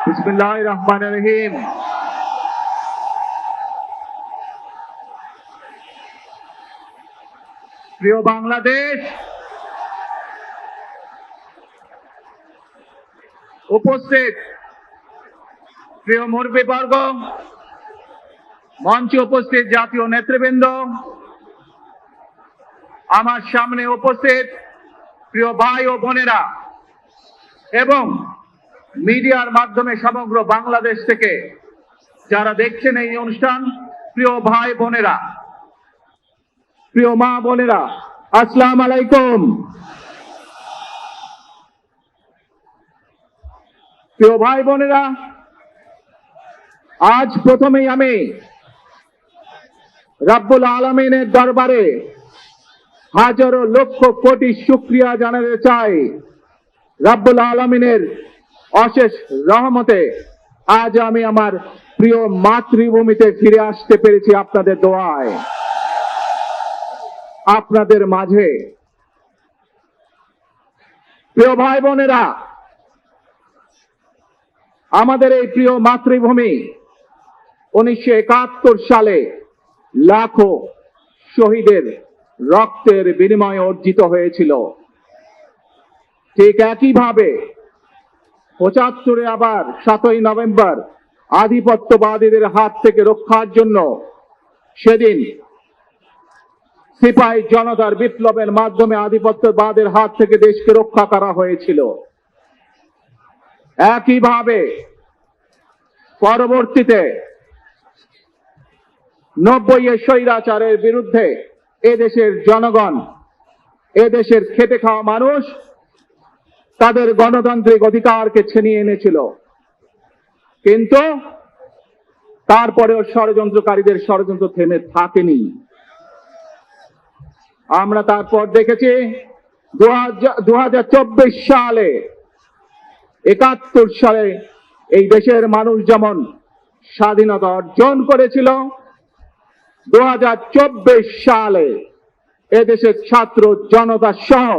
বিসমিল্লাহির রহমানির রহিম। প্রিয় বাংলাদেশ, উপস্থিত প্রিয় মুরব্বীবর্গ, মঞ্চে উপস্থিত জাতীয় নেতৃবৃন্দ, আমার সামনে উপস্থিত প্রিয় ভাই ও বোনেরা এবং মিডিয়ার মাধ্যমে সমগ্র বাংলাদেশ থেকে যারা দেখছেন এই অনুষ্ঠান, প্রিয় ভাই বোনেরা, প্রিয় মা বোনেরা, আসসালামু আলাইকুম। প্রিয় ভাই বোনেরা, আজ প্রথমেই আমি রব্বুল আলামিনের দরবারে হাজারো লক্ষ কোটি শুকরিয়া জানাতে চাই। রব্বুল আলামিনের অশেষ রহমতে আজ আমি আমার প্রিয় মাতৃভূমিতে ফিরে আসতে পেরেছি আপনাদের দোয়ায়, আপনাদের মাঝে। প্রিয় ভাই বোনেরা, আমাদের এই প্রিয় মাতৃভূমি 1971 সালে লাখো শহীদের রক্তের বিনিময়ে অর্জিত হয়েছিল। ঠিক একইভাবে 75-এ আবার 7ই নভেম্বর আধিপত্যবাদীদের হাত থেকে রক্ষার জন্য সেদিন সিপাহী জনতার বিপ্লবের মাধ্যমে আধিপত্যবাদের হাত থেকে দেশকে রক্ষা করা হয়েছিল। একইভাবে পরবর্তীতে 90-এর স্বৈরাচারের বিরুদ্ধে এদেশের জনগণ, এদেশের খেটে খাওয়া মানুষ তাদের গণতান্ত্রিক অধিকারকে ছিনিয়ে এনেছিল। কিন্তু তারপরেও ষড়যন্ত্রকারীদের ষড়যন্ত্র থেমে থাকেনি। আমরা তারপর দেখেছি 2024 সালে, 71 সালে এই দেশের মানুষ যেমন স্বাধীনতা অর্জন করেছিল, 2024 সালে এদেশের ছাত্র জনতা সহ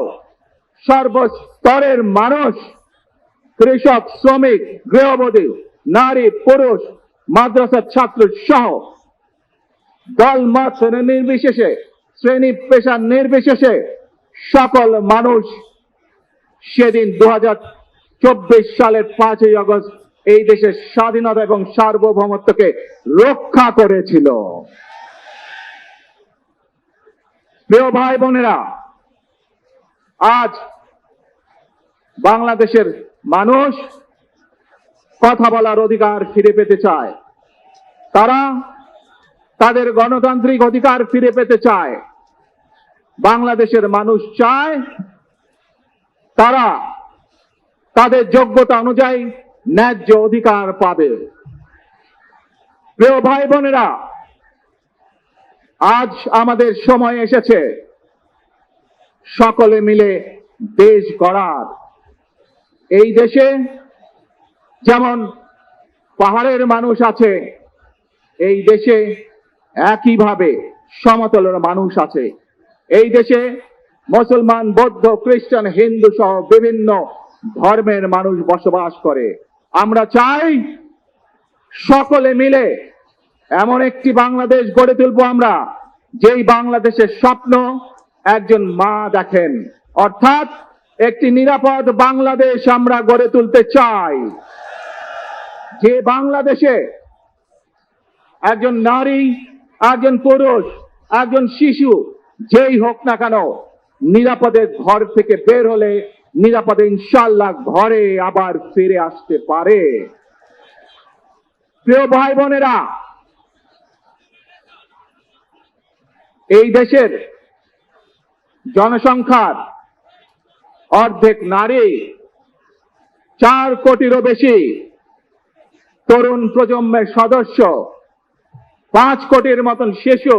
সর্বস্তরের মানুষ, কৃষক, শ্রমিক, গৃহবধূ, নারী, পুরুষ, মাদ্রাসার ছাত্র সহ দলমত নির্বিশেষে, শ্রেণী পেশা নির্বিশেষে সকল মানুষ সেদিন 2024 সালের 5ই আগস্ট এই দেশের স্বাধীনতা এবং সার্বভৌমত্বকে রক্ষা করেছিল। প্রিয় ভাই বোনেরা, আজ বাংলাদেশের মানুষ কথা বলার অধিকার ফিরে পেতে চায়, তারা তাদের গণতান্ত্রিক অধিকার ফিরে পেতে চায়। বাংলাদেশের মানুষ চায় তারা তাদের যোগ্যতা অনুযায়ী ন্যায্য অধিকার পাবে। প্রিয় ভাই বোনেরা, আজ আমাদের সময় এসেছে সকলে মিলে দেশ গড়ার। এই দেশে যেমন পাহাড়ের মানুষ আছে, এই দেশে একইভাবে সমতলের মানুষ আছে। এই দেশে মুসলমান, বৌদ্ধ, খ্রিস্টান, হিন্দু সহ বিভিন্ন ধর্মের মানুষ বসবাস করে। আমরা চাই সকলে মিলে এমন একটি বাংলাদেশ গড়ে তুলবো আমরা, যেই বাংলাদেশের স্বপ্ন একজন মা দেখেন, অর্থাৎ একটি নিরাপদ বাংলাদেশ আমরা গড়ে তুলতে চাই। যে বাংলাদেশে একজন নারী, একজন পুরুষ, একজন শিশু যেই হোক না কেন, নিরাপদে ঘর থেকে বের হলে নিরাপদে ইনশাআল্লাহ ঘরে আবার ফিরে আসতে পারে। প্রিয় ভাই বোনেরা, এই দেশের জনসংখ্যার অর্ধেক নারী, 4 কোটিরও বেশি তরুণ প্রজন্মের সদস্য, 5 কোটির মতন শিশু,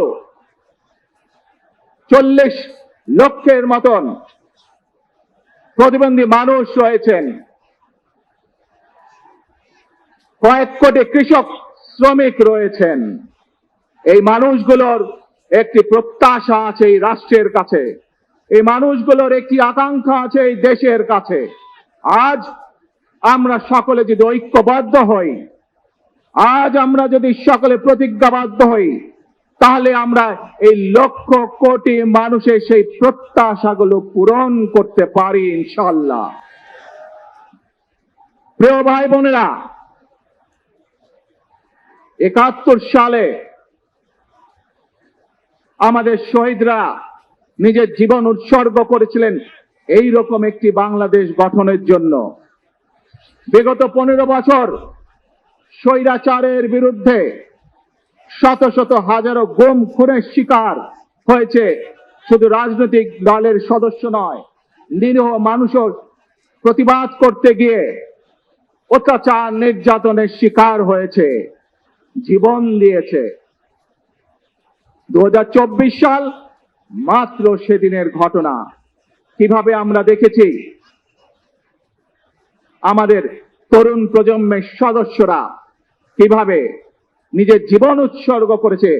40 লক্ষের মতন প্রতিবন্ধী মানুষ রয়েছেন, কয়েক কোটি কৃষক, শ্রমিক রয়েছেন। এই মানুষগুলোর একটি প্রত্যাশা আছে এই রাষ্ট্রের কাছে, এই মানুষগুলোর একটি আকাঙ্ক্ষা আছে এই দেশের কাছে। আজ আমরা সকলে যদি ঐক্যবদ্ধ হই, আজ আমরা যদি সকলে প্রতিজ্ঞাবদ্ধ হই, তাহলে আমরা এই লক্ষ কোটি মানুষের সেই প্রত্যাশাগুলো পূরণ করতে পারি ইনশাআল্লাহ। প্রিয় ভাই বোনেরা, ৭১ সালে আমাদের শহীদরা নিজের জীবন উৎসর্গ করেছিলেন এই রকম একটি বাংলাদেশ গঠনের জন্য। বিগত 15 বছর স্বৈরাচারের বিরুদ্ধে শত শত হাজারো গুম খুনের শিকার হয়েছে শুধু রাজনৈতিক দলের সদস্য নয়, নিরীহ মানুষও প্রতিবাদ করতে গিয়ে অত্যাচার নির্যাতনের শিকার হয়েছে, জীবন দিয়েছে। 2024 সাল মাত্র সেদিনের ঘটনা। কিভাবে আমরা দেখেছি আমাদের তরুণ প্রজন্মের সদস্যরা কিভাবে নিজের জীবন উৎসর্গ করেছে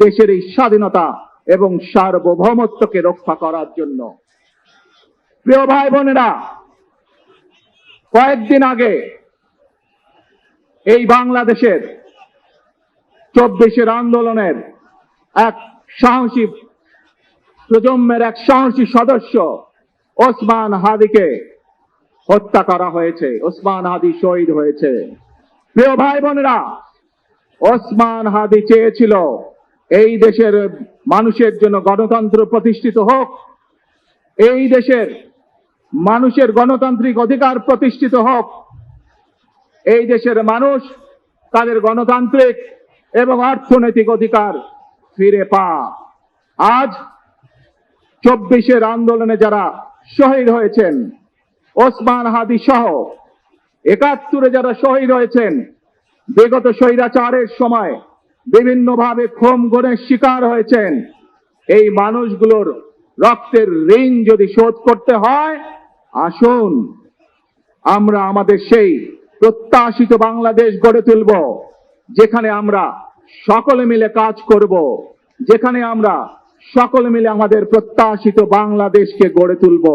দেশের এই স্বাধীনতা এবং সার্বভৌমত্বকে রক্ষা করার জন্য। প্রিয় ভাই বোনেরা, কয়েকদিন আগে এই বাংলাদেশের 24 আন্দোলনের এক সাহসী প্রজন্মের এক সাহসী সদস্য ওসমান হাদিকে হত্যা করা হয়েছে। ওসমান হাদি শহীদ হয়েছে। প্রিয় ভাই বোনেরা, ওসমান হাদি চেয়েছিল এই দেশের মানুষের জন্য গণতন্ত্র প্রতিষ্ঠিত হোক, এই দেশের মানুষের গণতান্ত্রিক অধিকার প্রতিষ্ঠিত হোক, এই দেশের মানুষ তাদের গণতান্ত্রিক এবং অর্থনৈতিক অধিকার ফিরে পাক। আজ 24 আন্দোলনে যারা শহীদ হয়েছেন, ওসমান হাদি সহ 71 যারা শহীদ হয়েছেন, বিগত স্বৈরাচারের সময় বিভিন্নভাবে খুন গুমের শিকার হয়েছেন, এই মানুষগুলোর রক্তের ঋণ যদি শোধ করতে হয়, আসুন আমরা আমাদের সেই প্রত্যাশিত বাংলাদেশ গড়ে তুলব, যেখানে আমরা সকলে মিলে কাজ করব, যেখানে আমরা সকলে মিলে আমাদের প্রত্যাশিত বাংলাদেশকে গড়ে তুলব।